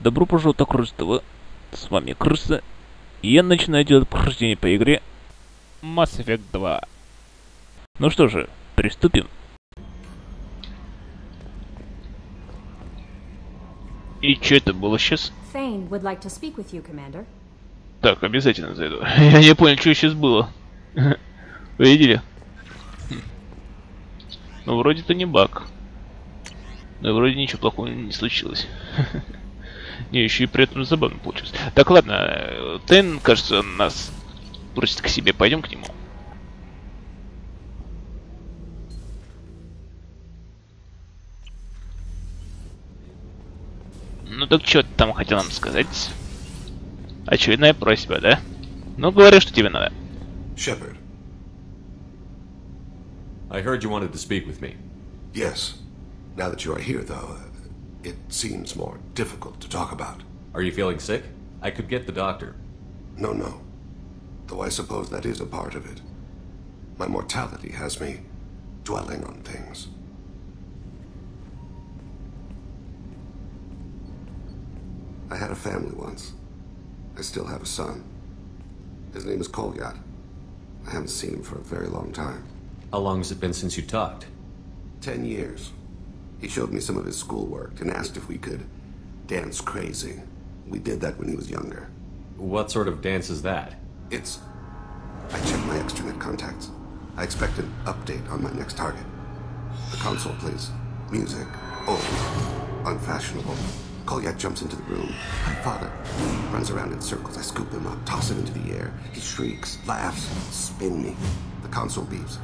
Добро пожаловать на Крыс ТВ. С вами Крыса. И я начинаю делать прохождение по игре Mass Effect 2. Ну что же, приступим. И что это было сейчас? Так, обязательно зайду. Я не понял, что сейчас было. Вы видели? Ну, вроде это не баг. Но вроде ничего плохого не случилось. Не, еще и при этом забавно получилось. Так, ладно, Тен, кажется, нас просит к себе. Пойдем к нему. Ну так что ты там хотел нам сказать? Очередная просьба, да? Ну, говори, что тебе надо. Shepard. I heard you wanted to speak with me. Yes. Now that you are here, though, it seems more difficult to talk about. Are you feeling sick? I could get the doctor. No. Though I suppose that is a part of it. My mortality has me dwelling on things. I had a family once. I still have a son. His name is Kolyat. I haven't seen him for a very long time. How long has it been since you talked? 10 years. He showed me some of his schoolwork and asked if we could dance crazy. We did that when he was younger. What sort of dance is that? It's... I checked my extranet contacts. I expect an update on my next target. The console plays music, old, unfashionable. Kolyat jumps into the room. My father runs around in circles. I scoop him up, toss him into the air. He shrieks, laughs, spin me. The console beeps.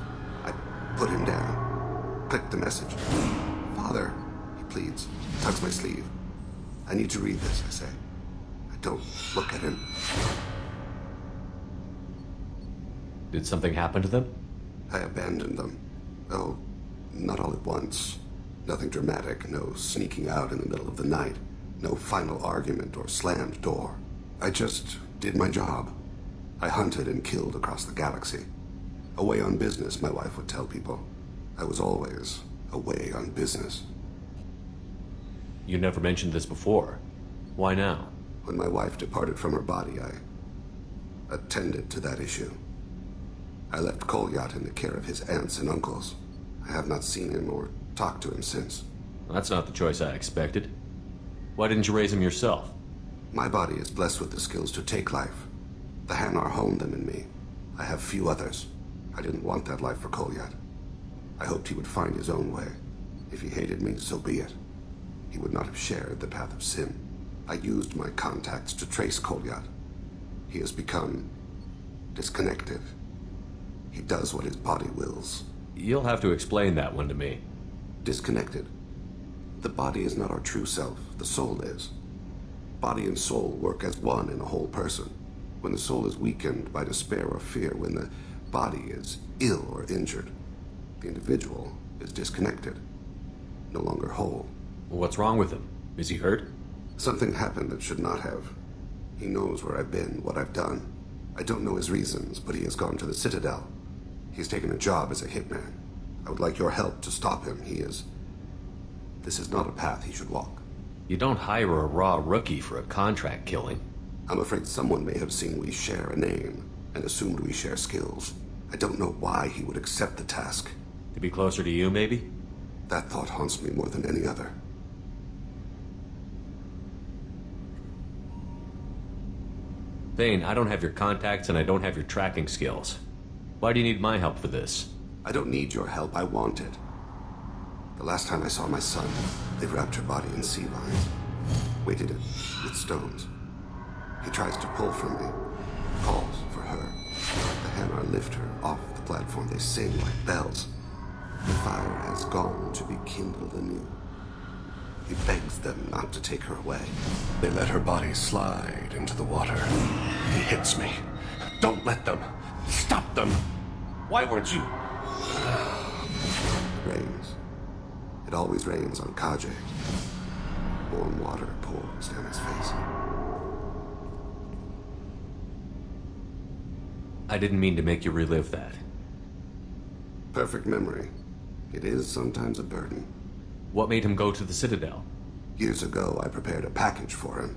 I put him down. Click the message. Father, he pleads, tugs my sleeve. I need to read this, I say. I don't look at him. Did something happen to them? I abandoned them. Oh, not all at once. Nothing dramatic, no sneaking out in the middle of the night. No final argument or slammed door. I just did my job. I hunted and killed across the galaxy. Away on business, my wife would tell people. I was always away on business. You never mentioned this before. Why now? When my wife departed from her body, I attended to that issue. I left Kolyat in the care of his aunts and uncles. I have not seen him or talked to him since. That's not the choice I expected. Why didn't you raise him yourself? My body is blessed with the skills to take life. The Hanar honed them in me. I have few others. I didn't want that life for Kolyat. I hoped he would find his own way. If he hated me, so be it. He would not have shared the path of sin. I used my contacts to trace Kolyat. He has become disconnected. He does what his body wills. You'll have to explain that one to me. Disconnected. The body is not our true self, the soul is. Body and soul work as one in a whole person. When the soul is weakened by despair or fear, when the body is ill or injured, the individual is disconnected, no longer whole. What's wrong with him? Is he hurt? Something happened that should not have. He knows where I've been, what I've done. I don't know his reasons, but he has gone to the Citadel. He's taken a job as a hitman. I would like your help to stop him. This is not a path he should walk. You don't hire a raw rookie for a contract killing. I'm afraid someone may have seen we share a name and assumed we share skills. I don't know why he would accept the task. To be closer to you, maybe? That thought haunts me more than any other. Thane, I don't have your contacts and I don't have your tracking skills. Why do you need my help for this? I don't need your help, I want it. The last time I saw my son, they wrapped her body in sea vines, weighted it with stones. He tries to pull from me, calls for her. The Hanar lift her off the platform, they sing like bells. The fire has gone to be kindled anew. He begs them not to take her away. They let her body slide into the water. He hits me. Don't let them! Stop them! Why weren't you... It rains. It always rains on Kaje. Warm water pours down his face. I didn't mean to make you relive that. Perfect memory. It is sometimes a burden. What made him go to the Citadel? Years ago, I prepared a package for him.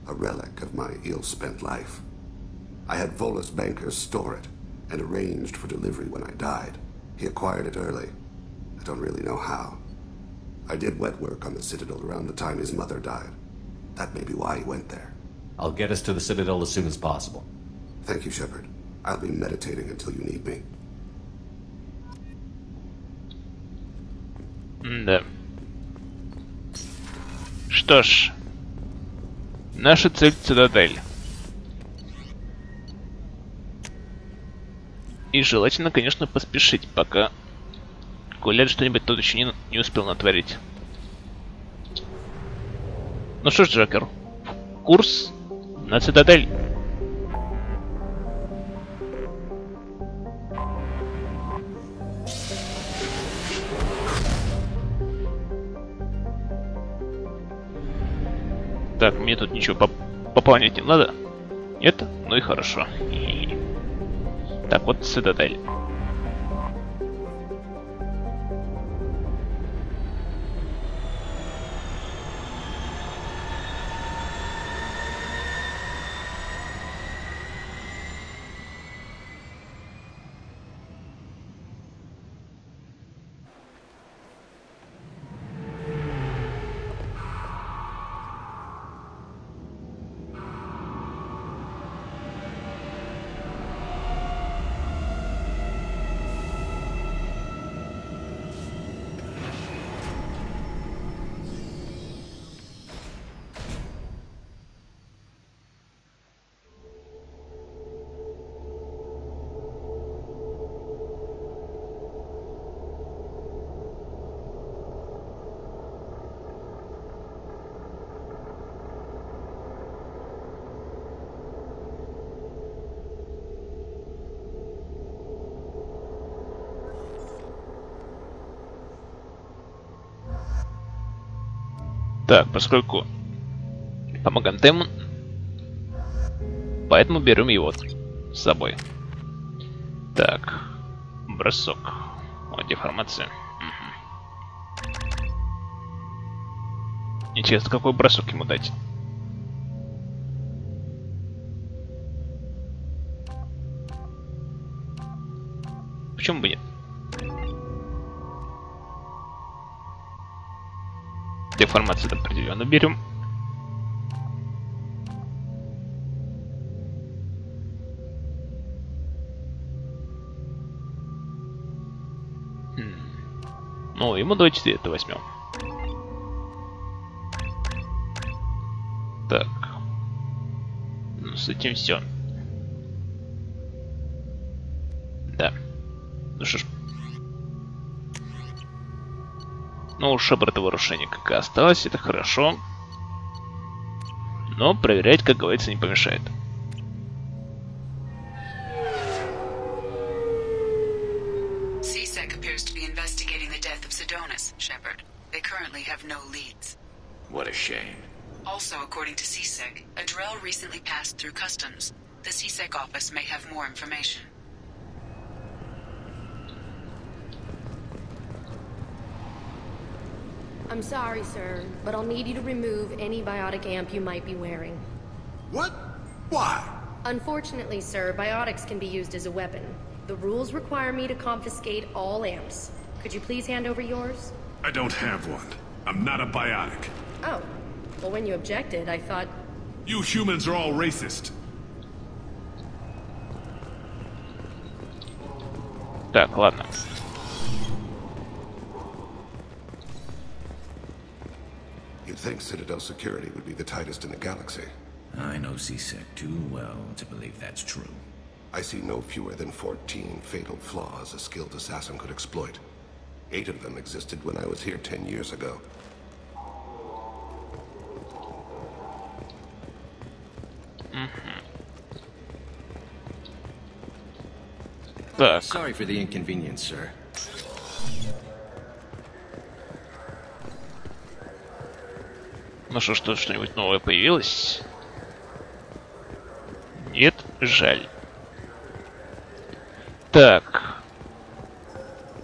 A relic of my ill-spent life. I had Volus bankers store it, and arranged for delivery when I died. He acquired it early. I don't really know how. I did wet work on the Citadel around the time his mother died. That may be why he went there. I'll get us to the Citadel as soon as possible. Thank you, Shepard. I'll be meditating until you need me. Да. Что ж, наша цель — Цитадель. И желательно, конечно, поспешить, пока Гулять что-нибудь тут еще не успел натворить. Ну что ж, Джокер, курс на Цитадель. Так, мне тут ничего пополнять не надо. Нет? Ну и хорошо. Так, вот Цитадель. Так, поскольку помогаем Тему, поэтому берем его с собой. Так, бросок. Вот деформация. Угу. Интересно, какой бросок ему дать? Почему бы нет? Деформацию определенно берем. Ну, ему давайте это возьмем. Так. Ну, с этим все. Да. Ну что ж. Ну, у Шепарда вооружение как и осталось, это хорошо. Но проверять, как говорится, не помешает. Shepard. They currently have no leads. What a shame. Also, according to CSEC, a Drell recently passed through customs. The CSEC office may have more information. I'm sorry, sir, but I'll need you to remove any biotic amp you might be wearing. What? Why? Unfortunately, sir, biotics can be used as a weapon. The rules require me to confiscate all amps. Could you please hand over yours? I don't have one. I'm not a biotic. Oh. Well, when you objected, I thought... You humans are all racist. Так, ладно. You'd think Citadel security would be the tightest in the galaxy. I know CSEC too well to believe that's true. I see no fewer than 14 fatal flaws a skilled assassin could exploit. 8 of them existed when I was here 10 years ago. Так. Sorry for the inconvenience, sir. Ну что-нибудь новое появилось? Нет, жаль. Так.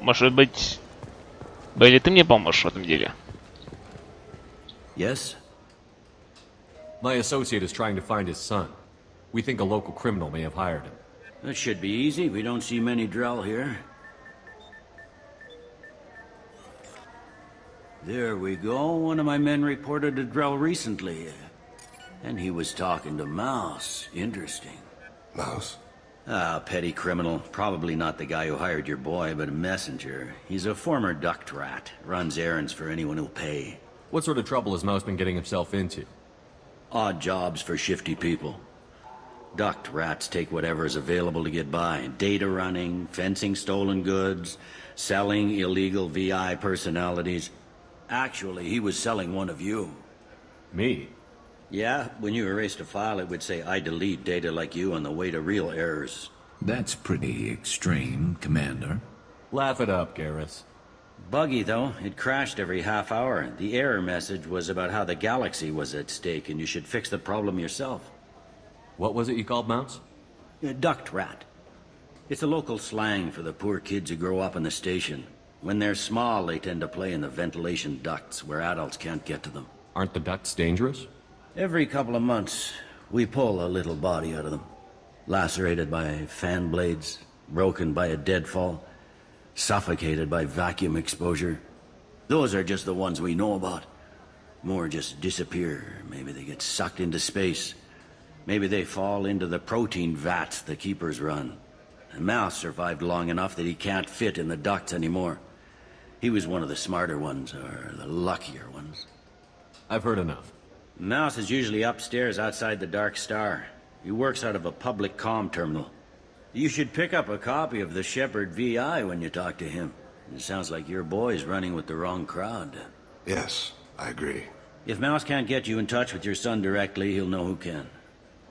Может быть... Бейли, ты мне поможешь в этом деле? Yes? My associate is trying to find his son. We think a local criminal may have hired him. That should be easy. We don't see many Drell here. There we go. One of my men reported a Drell recently. And he was talking to Mouse. Interesting. Mouse? Ah, petty criminal. Probably not the guy who hired your boy, but a messenger. He's a former duct rat. Runs errands for anyone who'll pay. What sort of trouble has Mouse been getting himself into? Odd jobs for shifty people. Duct rats take whatever is available to get by. Data running, fencing stolen goods, selling illegal VI personalities. Actually, he was selling one of you. Me? Yeah, when you erased a file, it would say, I delete data like you on the way to real errors. That's pretty extreme, Commander. Laugh it up, Garrus. Buggy, though. It crashed every half hour. The error message was about how the galaxy was at stake, and you should fix the problem yourself. What was it you called Mouse? Duct rat. It's a local slang for the poor kids who grow up in the station. When they're small, they tend to play in the ventilation ducts where adults can't get to them. Aren't the ducts dangerous? Every couple of months, we pull a little body out of them. Lacerated by fan blades, broken by a deadfall, suffocated by vacuum exposure. Those are just the ones we know about. More just disappear. Maybe they get sucked into space. Maybe they fall into the protein vats the keepers run. And Mouse survived long enough that he can't fit in the ducts anymore. He was one of the smarter ones, or the luckier ones. I've heard enough. Mouse is usually upstairs outside the Dark Star. He works out of a public comm terminal. You should pick up a copy of the Shepard VI when you talk to him. It sounds like your boy's running with the wrong crowd. Yes, I agree. If Mouse can't get you in touch with your son directly, he'll know who can.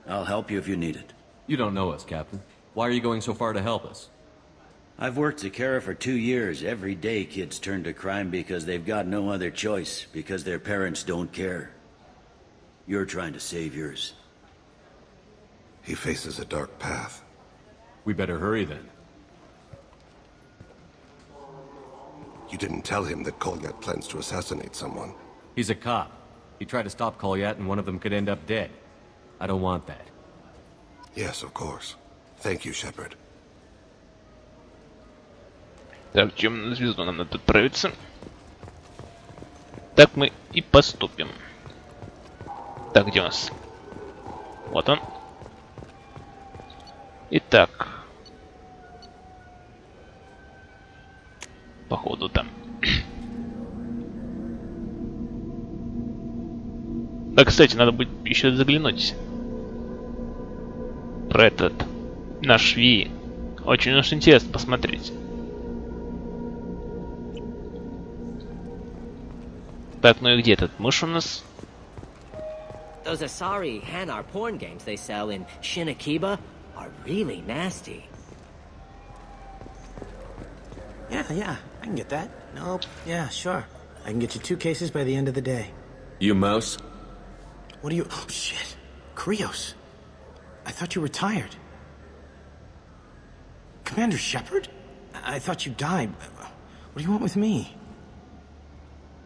I'll help you if you need it. You don't know us, Captain. Why are you going so far to help us? I've worked Zakera for 2 years. Every day kids turn to crime because they've got no other choice, because their parents don't care. You're trying to save yours. He faces a dark path. We better hurry then. You didn't tell him that Kolyat plans to assassinate someone. He's a cop. He tried to stop Kolyat and one of them could end up dead. I don't want that. Yes, of course. Thank you, Shepard. Так, в темную звезду нам надо отправиться. Так мы и поступим. Так, где у нас? Вот он. Итак. Походу там. Да, кстати, надо будет еще заглянуть. Про этот наш Ви. Очень уж интересно посмотреть. Так, ну и где этот мышь у нас? Those Asari Hanar porn games they sell in Shinakiba are really nasty. Yeah, I can get that. Nope, yeah, sure. I can get you 2 cases by the end of the day. You Mouse? What are you... Oh, shit. Krios. I thought you retired. Commander Shepard? I thought you died. What do you want with me?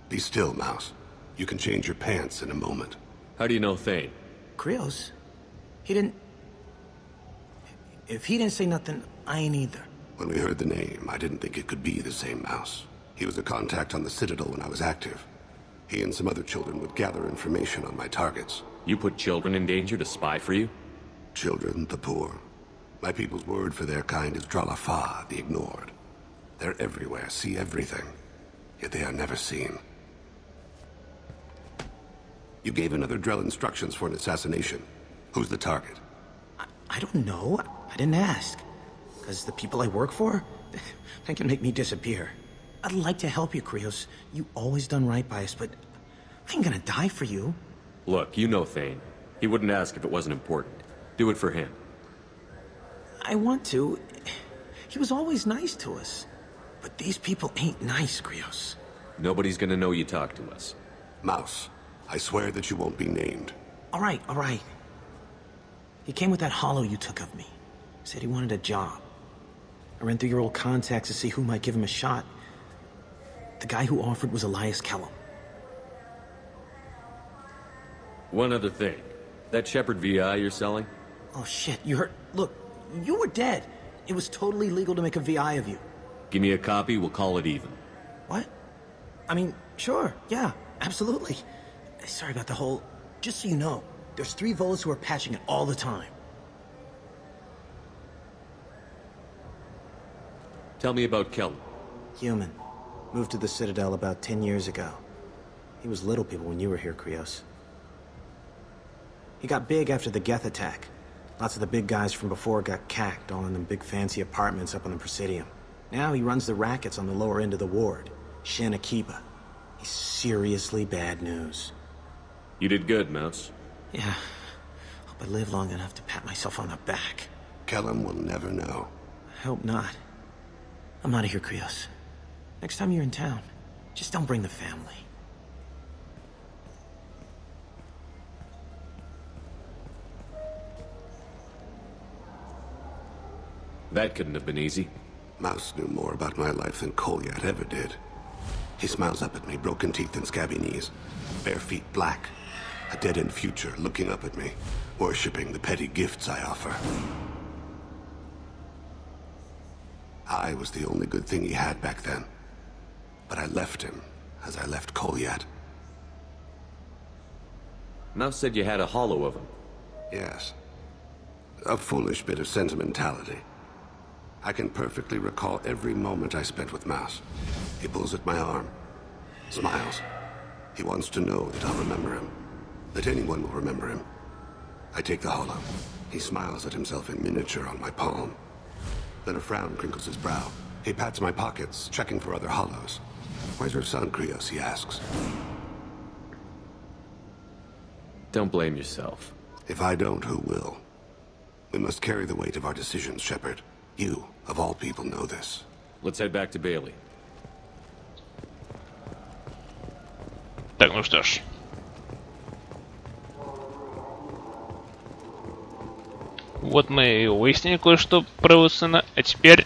Be still, Mouse. You can change your pants in a moment. How do you know Thane? Krios? He didn't... If he didn't say nothing, I ain't either. When we heard the name, I didn't think it could be the same Mouse. He was a contact on the Citadel when I was active. He and some other children would gather information on my targets. You put children in danger to spy for you? Children, the poor. My people's word for their kind is Dralafa, the ignored. They're everywhere, see everything. Yet they are never seen. You gave another Drell instructions for an assassination. Who's the target? I don't know. I didn't ask. Because the people I work for, they can make me disappear. I'd like to help you, Krios. You always done right by us, but I ain't gonna die for you. Look, you know Thane. He wouldn't ask if it wasn't important. Do it for him. I want to. He was always nice to us. But these people ain't nice, Krios. Nobody's gonna know you talk to us. Mouse, I swear that you won't be named. All right. He came with that hollow you took of me. Said he wanted a job. I ran through your old contacts to see who might give him a shot. The guy who offered was Elias Kellum. One other thing. That Shepard VI you're selling? Oh shit, you heard... Look, you were dead. It was totally legal to make a VI of you. Give me a copy, we'll call it even. What? I mean, sure, yeah, absolutely. Sorry about the whole... Just so you know, there's 3 Volas who are patching it all the time. Tell me about Kelly. Human. Moved to the Citadel about 10 years ago. He was little people when you were here, Krios. He got big after the Geth attack. Lots of the big guys from before got cacked, all in them big fancy apartments up on the Presidium. Now he runs the rackets on the lower end of the ward, Shinakiba. He's seriously bad news. You did good, Mouse. Yeah. Hope I live long enough to pat myself on the back. Kellum will never know. I hope not. I'm out of here, Krios. Next time you're in town, just don't bring the family. That couldn't have been easy. Mouse knew more about my life than Kolyat ever did. He smiles up at me, broken teeth and scabby knees. Bare feet black. A dead-end future looking up at me, worshipping the petty gifts I offer. I was the only good thing he had back then. But I left him, as I left Kolyat. Mouse said you had a hollow of him. Yes. A foolish bit of sentimentality. I can perfectly recall every moment I spent with Mouse. He pulls at my arm. Smiles. He wants to know that I'll remember him. That anyone will remember him. I take the hollow. He smiles at himself in miniature on my palm. Then a frown crinkles his brow. He pats my pockets, checking for other hollows. Where's your son, Krios? He asks. Don't blame yourself. If I don't, who will? We must carry the weight of our decisions, Shepard. You, of all people, know this. Let's head back to Bailey. Так, ну что ж. Вот мы и выяснили кое-что про его сына, а теперь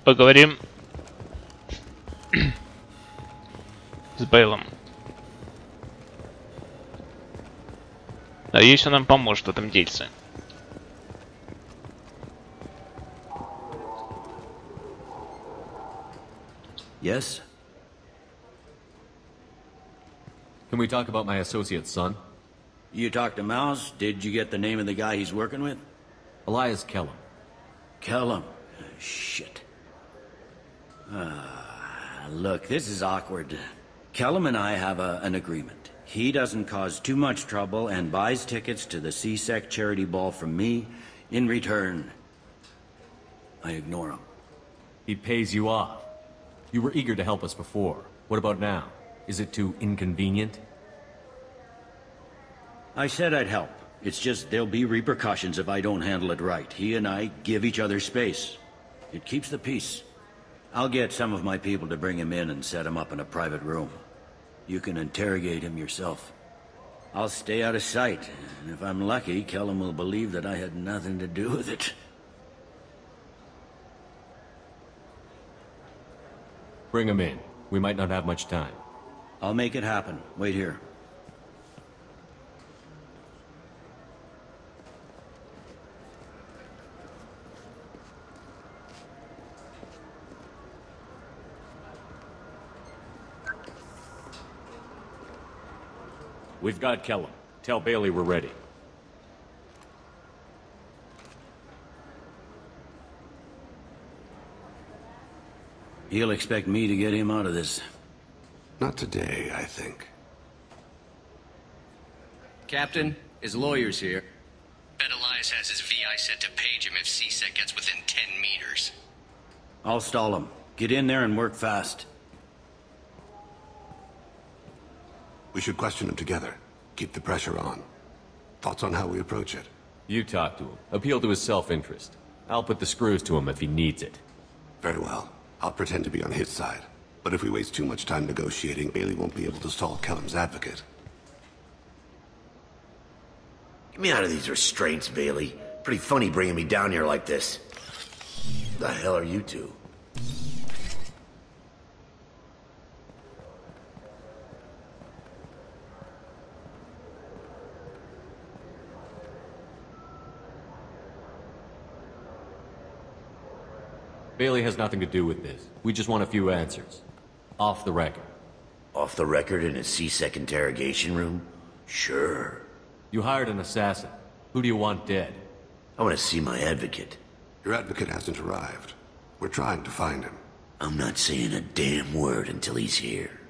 поговорим с Бейлом. Надеюсь, он нам поможет в этом дельце. Yes? Can we talk about my associate's son? You talked to Mouse? Did you get the name of the guy he's working with? Elias Kellum. Kellum? Shit. Look, this is awkward. Kellum and I have an agreement. He doesn't cause too much trouble and buys tickets to the C-Sec charity ball from me. In return, I ignore him. He pays you off. You were eager to help us before. What about now? Is it too inconvenient? I said I'd help. It's just there'll be repercussions if I don't handle it right. He and I give each other space. It keeps the peace. I'll get some of my people to bring him in and set him up in a private room. You can interrogate him yourself. I'll stay out of sight, and if I'm lucky, Kellum will believe that I had nothing to do with it. Bring him in. We might not have much time. I'll make it happen. Wait here. We've got Kellum. Tell Bailey we're ready. He'll expect me to get him out of this. Not today, I think. Captain, his lawyer's here. Bet Elias has his VI set to page him if C-Sec gets within 10 meters. I'll stall him. Get in there and work fast. We should question him together. Keep the pressure on. Thoughts on how we approach it? You talk to him. Appeal to his self-interest. I'll put the screws to him if he needs it. Very well. I'll pretend to be on his side. But if we waste too much time negotiating, Bailey won't be able to stall Kellum's advocate. Get me out of these restraints, Bailey. Pretty funny bringing me down here like this. The hell are you two? Bailey has nothing to do with this. We just want a few answers. Off the record. Off the record in a C-Sec interrogation room? Sure. You hired an assassin. Who do you want dead? I want to see my advocate. Your advocate hasn't arrived. We're trying to find him. I'm not saying a damn word until he's here.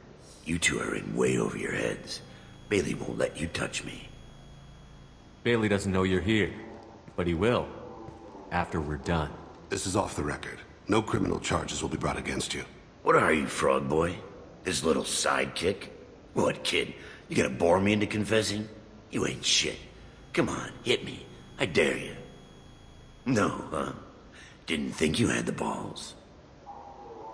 You two are in way over your heads. Bailey won't let you touch me. Bailey doesn't know you're here, but he will. After we're done. This is off the record. No criminal charges will be brought against you. What are you, frog boy? His little sidekick? What, kid? You gonna bore me into confessing? You ain't shit. Come on, hit me. I dare you. No, huh? Didn't think you had the balls.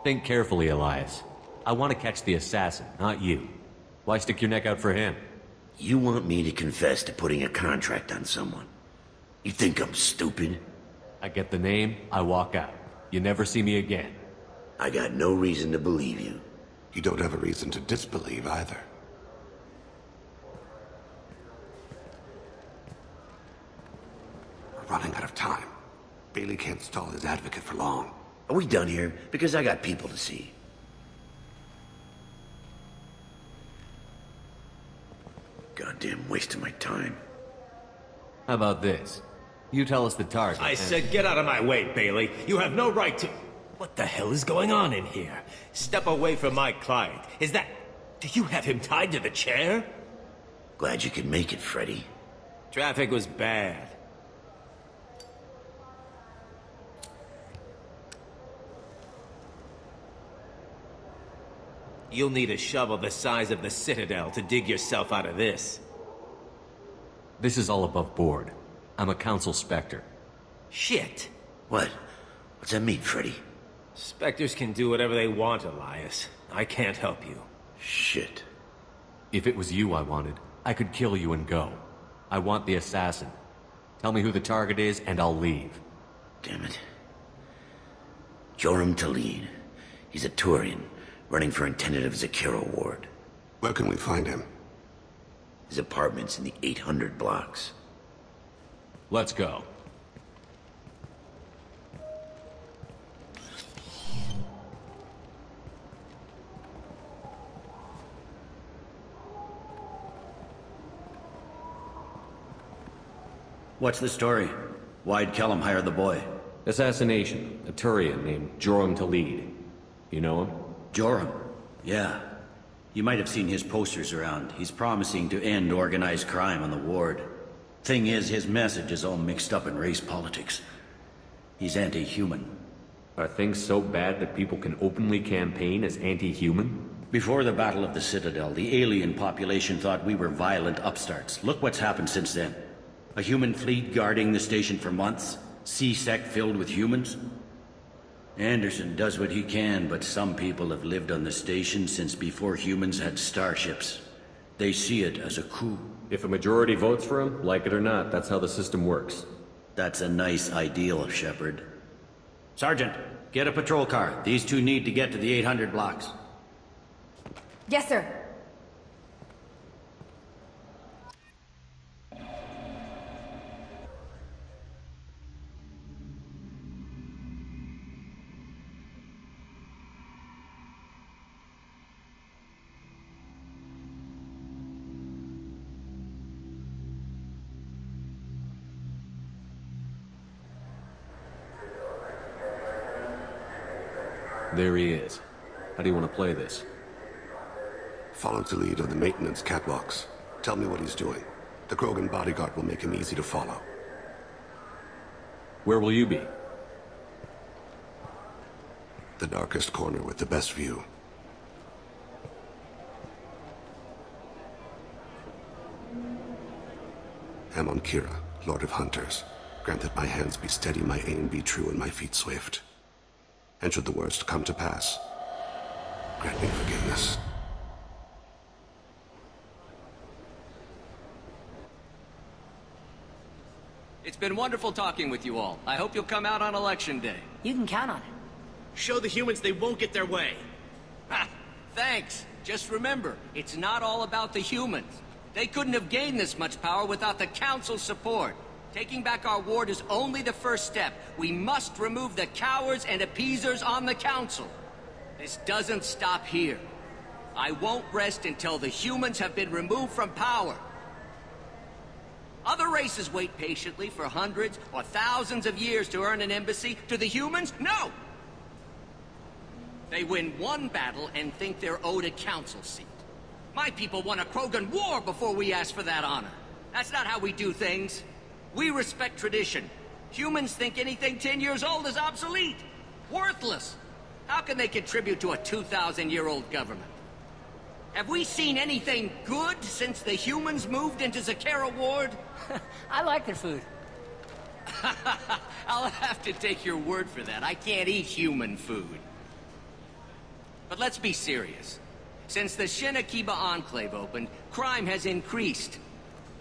Think carefully, Elias. I want to catch the assassin, not you. Why stick your neck out for him? You want me to confess to putting a contract on someone? You think I'm stupid? I get the name, I walk out. You never see me again. I got no reason to believe you. You don't have a reason to disbelieve either. We're running out of time. Bailey can't stall his advocate for long. Are we done here? Because I got people to see. Goddamn waste of my time. How about this? You tell us the target. I said get out of my way, Bailey. You have no right to... What the hell is going on in here? Step away from my client. Is that... Do you have him tied to the chair? Glad you could make it, Freddy. Traffic was bad. You'll need a shovel the size of the Citadel to dig yourself out of this. This is all above board. I'm a council specter. Shit. What? What's that mean, Freddy? Spectres can do whatever they want, Elias. I can't help you. Shit. If it was you I wanted, I could kill you and go. I want the assassin. Tell me who the target is, and I'll leave. Damn it. Joram Talid. He's a Turian, running for intendant of Zakira Ward. Where can we find him? His apartment's in the 800 blocks. Let's go. What's the story? Why'd Kellum hire the boy? Assassination. A Turian named Joram Talid. You know him? Joram? Yeah. You might have seen his posters around. He's promising to end organized crime on the ward. Thing is, his message is all mixed up in race politics. He's anti-human. Are things so bad that people can openly campaign as anti-human? Before the Battle of the Citadel, the alien population thought we were violent upstarts. Look what's happened since then. A human fleet guarding the station for months. C-Sec filled with humans. Anderson does what he can, but some people have lived on the station since before humans had starships. They see it as a coup. If a majority votes for him, like it or not, that's how the system works. That's a nice ideal, Shepard. Sergeant, get a patrol car. These two need to get to the 800 blocks. Yes, sir. There he is. How do you want to play this? Follow the lead on the maintenance catwalks. Tell me what he's doing. The Krogan bodyguard will make him easy to follow. Where will you be? The darkest corner with the best view. Amon Kira, Lord of Hunters. Grant that my hands be steady, my aim be true, and my feet swift. And should the worst come to pass, grant me forgiveness. It's been wonderful talking with you all. I hope you'll come out on Election Day. You can count on it. Show the humans they won't get their way. Ha! Thanks. Just remember, it's not all about the humans. They couldn't have gained this much power without the Council's support. Taking back our ward is only the first step. We must remove the cowards and appeasers on the Council. This doesn't stop here. I won't rest until the humans have been removed from power. Other races wait patiently for hundreds or thousands of years to earn an embassy. To the humans, no! They win one battle and think they're owed a council seat. My people won a Krogan war before we asked for that honor. That's not how we do things. We respect tradition. Humans think anything 10 years old is obsolete. Worthless. How can they contribute to a 2,000-year-old government? Have we seen anything good since the humans moved into Zakera Ward? I like their food. I'll have to take your word for that. I can't eat human food. But let's be serious. Since the Shinakiba Enclave opened, crime has increased.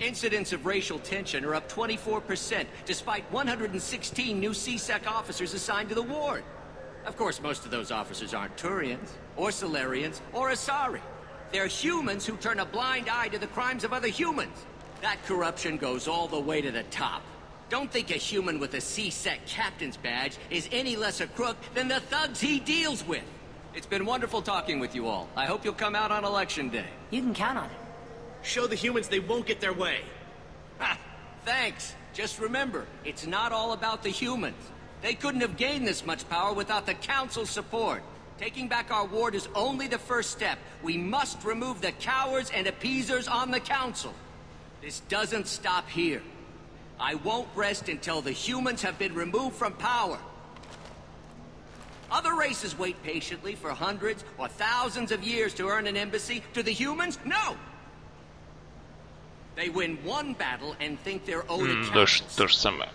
Incidents of racial tension are up 24%, despite 116 new CSEC officers assigned to the ward. Of course, most of those officers aren't Turians, or Solarians, or Asari. They're humans who turn a blind eye to the crimes of other humans. That corruption goes all the way to the top. Don't think a human with a CSEC captain's badge is any less a crook than the thugs he deals with. It's been wonderful talking with you all. I hope you'll come out on Election Day. You can count on it. Show the humans they won't get their way. Ha! Thanks. Just remember, it's not all about the humans. They couldn't have gained this much power without the Council's support. Taking back our ward is only the first step. We must remove the cowards and appeasers on the Council. This doesn't stop here. I won't rest until the humans have been removed from power. Other races wait patiently for hundreds or thousands of years to earn an embassy. To the humans, no! They win one battle and think they're owed a council. То же самое.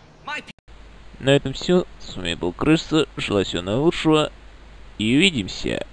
На этом все. С вами был Крыса. Желаю всего наилучшего. И увидимся.